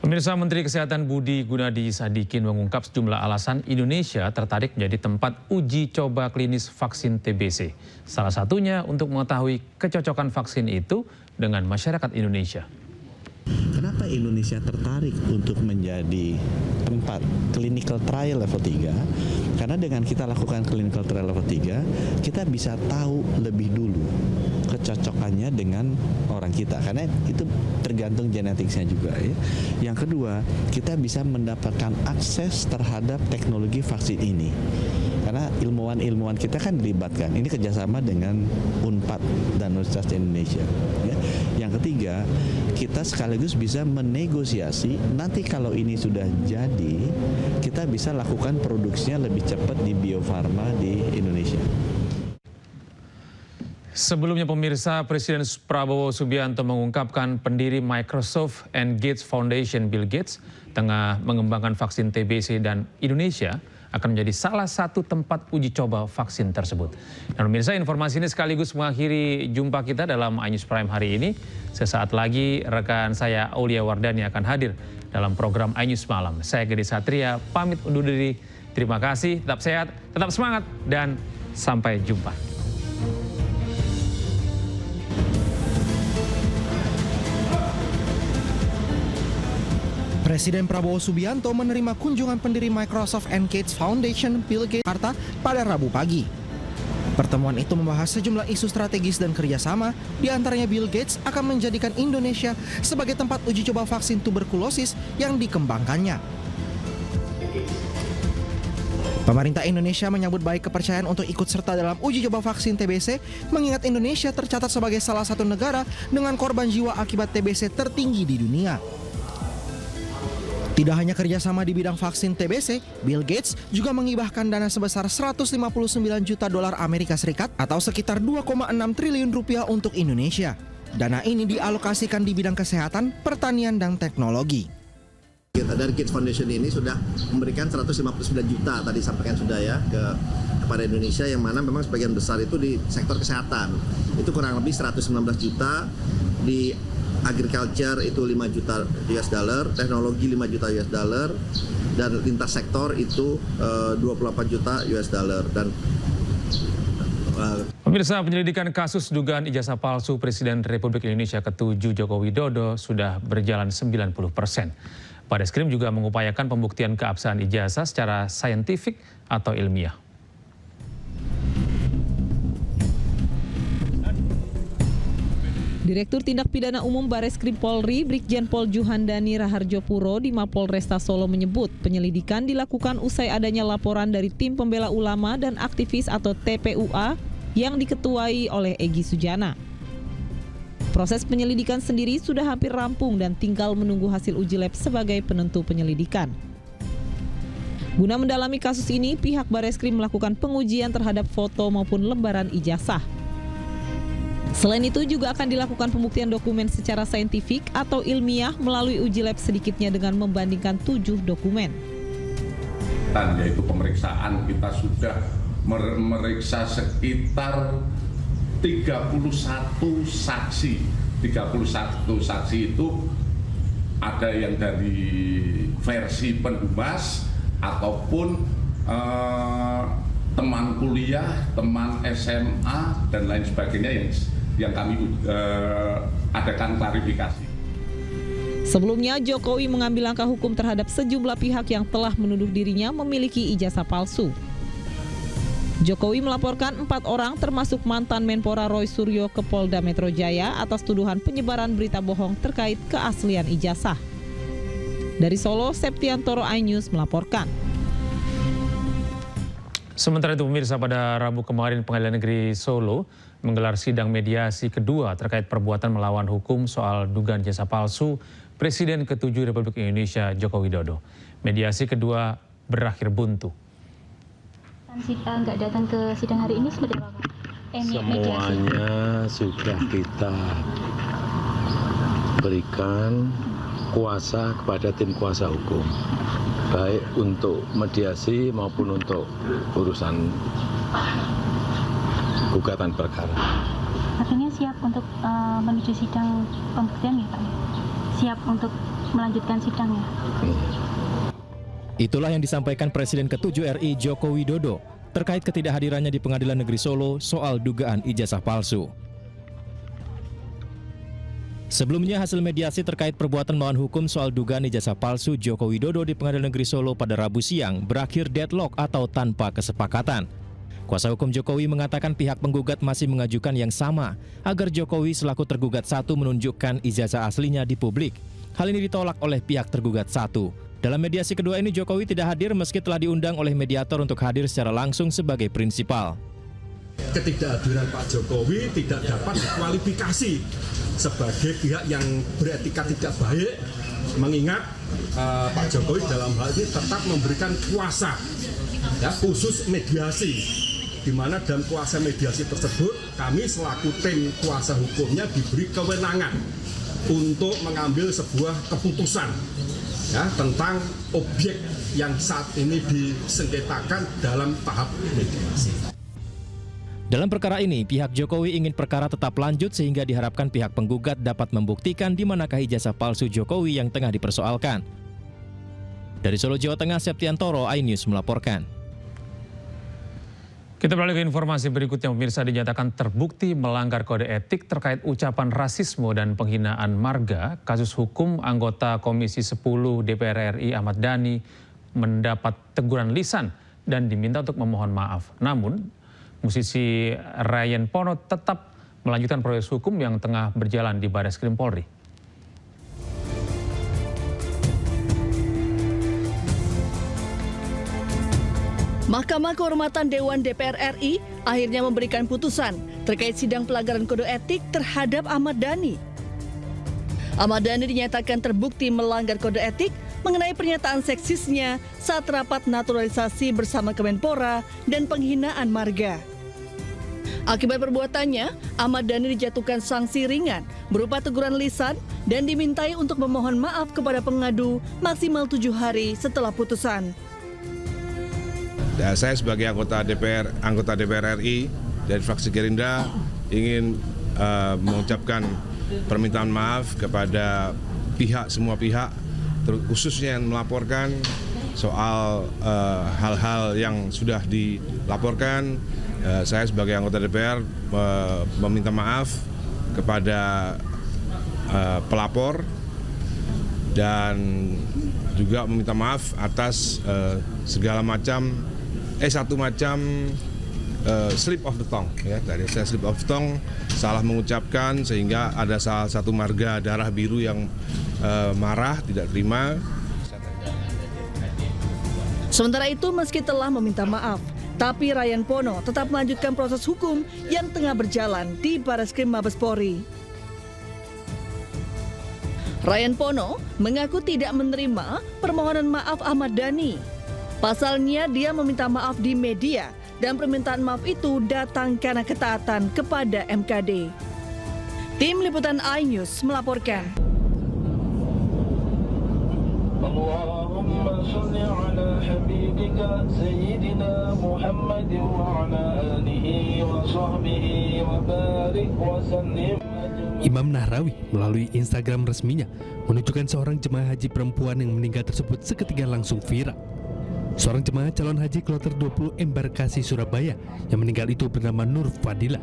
Pemirsa, Menteri Kesehatan Budi Gunadi Sadikin mengungkap sejumlah alasan Indonesia tertarik menjadi tempat uji coba klinis vaksin TBC. Salah satunya untuk mengetahui kecocokan vaksin itu dengan masyarakat Indonesia. Kenapa Indonesia tertarik untuk menjadi tempat clinical trial level 3? Karena dengan kita lakukan clinical trial level 3, kita bisa tahu lebih dulu kecocokannya dengan orang kita. Karena itu tergantung genetiknya juga ya. Yang kedua, kita bisa mendapatkan akses terhadap teknologi vaksin ini. Karena ilmuwan-ilmuwan kita kan dilibatkan. Ini kerjasama dengan UNPAD dan Universitas Indonesia. Ya. Yang ketiga, kita sekaligus bisa menegosiasi nanti kalau ini sudah jadi, kita bisa lakukan produksinya lebih cepat di Bio Farma di Indonesia. Sebelumnya pemirsa, Presiden Prabowo Subianto mengungkapkan pendiri Microsoft and Gates Foundation Bill Gates tengah mengembangkan vaksin TBC dan Indonesia akan menjadi salah satu tempat uji coba vaksin tersebut. Dan pemirsa, informasi ini sekaligus mengakhiri jumpa kita dalam iNews Prime hari ini. Sesaat lagi rekan saya Aulia Wardani akan hadir dalam program iNews Malam. Saya Gede Satria, pamit undur diri. Terima kasih, tetap sehat, tetap semangat, dan sampai jumpa. Presiden Prabowo Subianto menerima kunjungan pendiri Microsoft and Gates Foundation Bill Gates Jakarta pada Rabu pagi. Pertemuan itu membahas sejumlah isu strategis dan kerjasama, diantaranya Bill Gates akan menjadikan Indonesia sebagai tempat uji coba vaksin tuberkulosis yang dikembangkannya. Pemerintah Indonesia menyambut baik kepercayaan untuk ikut serta dalam uji coba vaksin TBC, mengingat Indonesia tercatat sebagai salah satu negara dengan korban jiwa akibat TBC tertinggi di dunia. Tidak hanya kerjasama di bidang vaksin TBC, Bill Gates juga mengibahkan dana sebesar 159 juta dolar Amerika Serikat atau sekitar 2,6 triliun rupiah untuk Indonesia. Dana ini dialokasikan di bidang kesehatan, pertanian, dan teknologi. Dari Gates Foundation ini sudah memberikan 159 juta tadi sampaikan sudah ya kepada Indonesia, yang mana memang sebagian besar itu di sektor kesehatan. Itu kurang lebih 119 juta, di agriculture itu 5 juta US dollar, teknologi 5 juta US dollar, dan lintas sektor itu 28 juta US dollar. Dan pemirsa, penyelidikan kasus dugaan ijazah palsu Presiden Republik Indonesia ke-7 Joko Widodo sudah berjalan 90%. Bareskrim juga mengupayakan pembuktian keabsahan ijazah secara saintifik atau ilmiah. Direktur Tindak Pidana Umum Bareskrim Polri, Brigjen Pol Juhandani Raharjopuro di Mapolresta Solo menyebut penyelidikan dilakukan usai adanya laporan dari Tim Pembela Ulama dan Aktivis atau TPUA yang diketuai oleh Egy Sujana. Proses penyelidikan sendiri sudah hampir rampung dan tinggal menunggu hasil uji lab sebagai penentu penyelidikan. Guna mendalami kasus ini, pihak Bareskrim melakukan pengujian terhadap foto maupun lembaran ijazah. Selain itu juga akan dilakukan pembuktian dokumen secara saintifik atau ilmiah melalui uji lab sedikitnya dengan membandingkan 7 dokumen. Yaitu pemeriksaan, kita sudah memeriksa sekitar 31 saksi. 31 saksi itu ada yang dari versi pendumas ataupun teman kuliah, teman SMA, dan lain sebagainya yang kami adakan klarifikasi. Sebelumnya, Jokowi mengambil langkah hukum terhadap sejumlah pihak yang telah menuduh dirinya memiliki ijazah palsu. Jokowi melaporkan 4 orang termasuk mantan Menpora Roy Suryo ke Polda Metro Jaya atas tuduhan penyebaran berita bohong terkait keaslian ijazah. Dari Solo, Septiantoro iNews melaporkan. Sementara itu pemirsa, pada Rabu kemarin Pengadilan Negeri Solo menggelar sidang mediasi kedua terkait perbuatan melawan hukum soal dugaan jasa palsu Presiden ke-7 Republik Indonesia Joko Widodo. Mediasi kedua berakhir buntu. Nggak datang ke sidang hari ini seperti apa? Semuanya sudah kita berikan kuasa kepada tim kuasa hukum, baik untuk mediasi maupun untuk urusan gugatan perkara. Artinya siap untuk menuju sidang pembuktian ya Pak? Siap untuk melanjutkan sidangnya. Itulah yang disampaikan Presiden ke-7 RI Joko Widodo terkait ketidakhadirannya di Pengadilan Negeri Solo soal dugaan ijazah palsu. Sebelumnya hasil mediasi terkait perbuatan melawan hukum soal dugaan ijazah palsu Joko Widodo di Pengadilan Negeri Solo pada Rabu siang berakhir deadlock atau tanpa kesepakatan. Kuasa hukum Jokowi mengatakan pihak penggugat masih mengajukan yang sama agar Jokowi selaku tergugat 1 menunjukkan ijazah aslinya di publik. Hal ini ditolak oleh pihak tergugat 1. Dalam mediasi kedua ini Jokowi tidak hadir meski telah diundang oleh mediator untuk hadir secara langsung sebagai prinsipal. Ketidakhadiran Pak Jokowi tidak dapat dikualifikasi sebagai pihak yang beretika tidak baik, mengingat Pak Jokowi dalam hal ini tetap memberikan kuasa, ya, khusus mediasi, di mana dalam kuasa mediasi tersebut kami selaku tim kuasa hukumnya diberi kewenangan untuk mengambil sebuah keputusan, ya, tentang objek yang saat ini disengketakan dalam tahap mediasi. Dalam perkara ini, pihak Jokowi ingin perkara tetap lanjut sehingga diharapkan pihak penggugat dapat membuktikan di manakah ijazah palsu Jokowi yang tengah dipersoalkan. Dari Solo, Jawa Tengah, Septiantoro, iNews melaporkan. Kita beralih ke informasi berikutnya, pemirsa. Dinyatakan terbukti melanggar kode etik terkait ucapan rasisme dan penghinaan marga. Kasus hukum anggota Komisi 10 DPR RI Ahmad Dhani mendapat teguran lisan dan diminta untuk memohon maaf. Namun, musisi Ryan Pono tetap melanjutkan proses hukum yang tengah berjalan di Bareskrim Polri. Mahkamah Kehormatan Dewan DPR RI akhirnya memberikan putusan terkait sidang pelanggaran kode etik terhadap Ahmad Dhani. Ahmad Dhani dinyatakan terbukti melanggar kode etik mengenai pernyataan seksisnya saat rapat naturalisasi bersama Kemenpora dan penghinaan marga. Akibat perbuatannya, Ahmad Dhani dijatuhkan sanksi ringan berupa teguran lisan dan dimintai untuk memohon maaf kepada pengadu maksimal 7 hari setelah putusan. Saya sebagai anggota DPR RI dari fraksi Gerindra ingin mengucapkan permintaan maaf kepada semua pihak, khususnya yang melaporkan soal hal-hal yang sudah dilaporkan. Saya sebagai anggota DPR meminta maaf kepada pelapor dan juga meminta maaf atas segala macam satu macam slip of the tongue, ya, dari saya slip of the tongue, salah mengucapkan sehingga ada salah satu marga darah biru yang marah, tidak terima. Sementara itu, meski telah meminta maaf, tapi Ryan Pono tetap melanjutkan proses hukum yang tengah berjalan di Bareskrim Mabes Polri. Ryan Pono mengaku tidak menerima permohonan maaf Ahmad Dhani. Pasalnya, dia meminta maaf di media dan permintaan maaf itu datang karena ketaatan kepada MKD. Tim Liputan iNews melaporkan. Allahumma shalli ala habibika sayyidina Muhammad wa ala alihi wa sahbihi wa barik wa sallim. Imam Nahrawi melalui Instagram resminya menunjukkan seorang jemaah haji perempuan yang meninggal tersebut seketika langsung viral. Seorang jemaah calon haji kloter 20 embarkasi Surabaya yang meninggal itu bernama Nur Fadilah.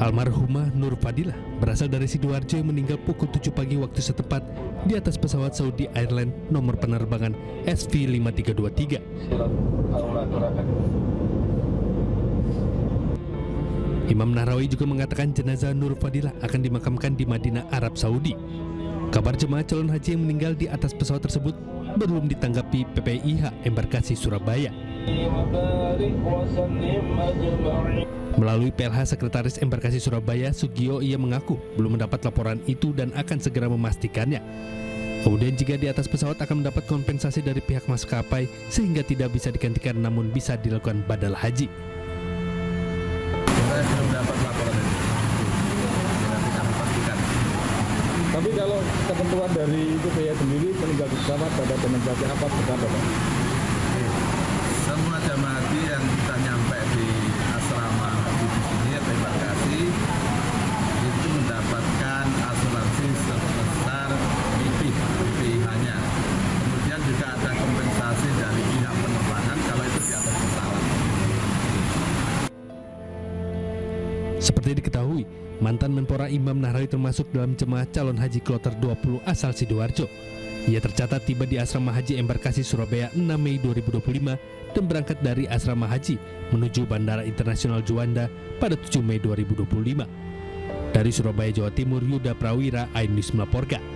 Almarhumah Nur Fadilah berasal dari Sidoarjo yang meninggal pukul 7 pagi waktu setempat di atas pesawat Saudi Airlines nomor penerbangan SV5323. Imam Nahrawi juga mengatakan jenazah Nur Fadilah akan dimakamkan di Madinah, Arab Saudi. Kabar jemaah calon haji yang meninggal di atas pesawat tersebut belum ditanggapi PPIH embarkasi Surabaya. Melalui PLH Sekretaris Embarkasi Surabaya, Sugio, ia mengaku belum mendapat laporan itu dan akan segera memastikannya. Kemudian jika di atas pesawat akan mendapat kompensasi dari pihak maskapai sehingga tidak bisa digantikan namun bisa dilakukan badal haji. Saya belum dapat laporan itu. Nanti kami pastikan. Tapi kalau ketentuan dari PPIH sendiri meninggal di pesawat pada kompensasi apa seperti apa? Semua jamaah haji yang kita nyampe di asrama haji di sini atau embarkasi itu mendapatkan asuransi sebesar PPIH Seperti diketahui, mantan Menpora Imam Nahrawi termasuk dalam jemaah calon haji kloter 20 asal Sidoarjo. Ia tercatat tiba di Asrama Haji Embarkasi Surabaya 6 Mei 2025 dan berangkat dari Asrama Haji menuju Bandara Internasional Juanda pada 7 Mei 2025. Dari Surabaya, Jawa Timur, Yuda Prawira, iNews melaporkan.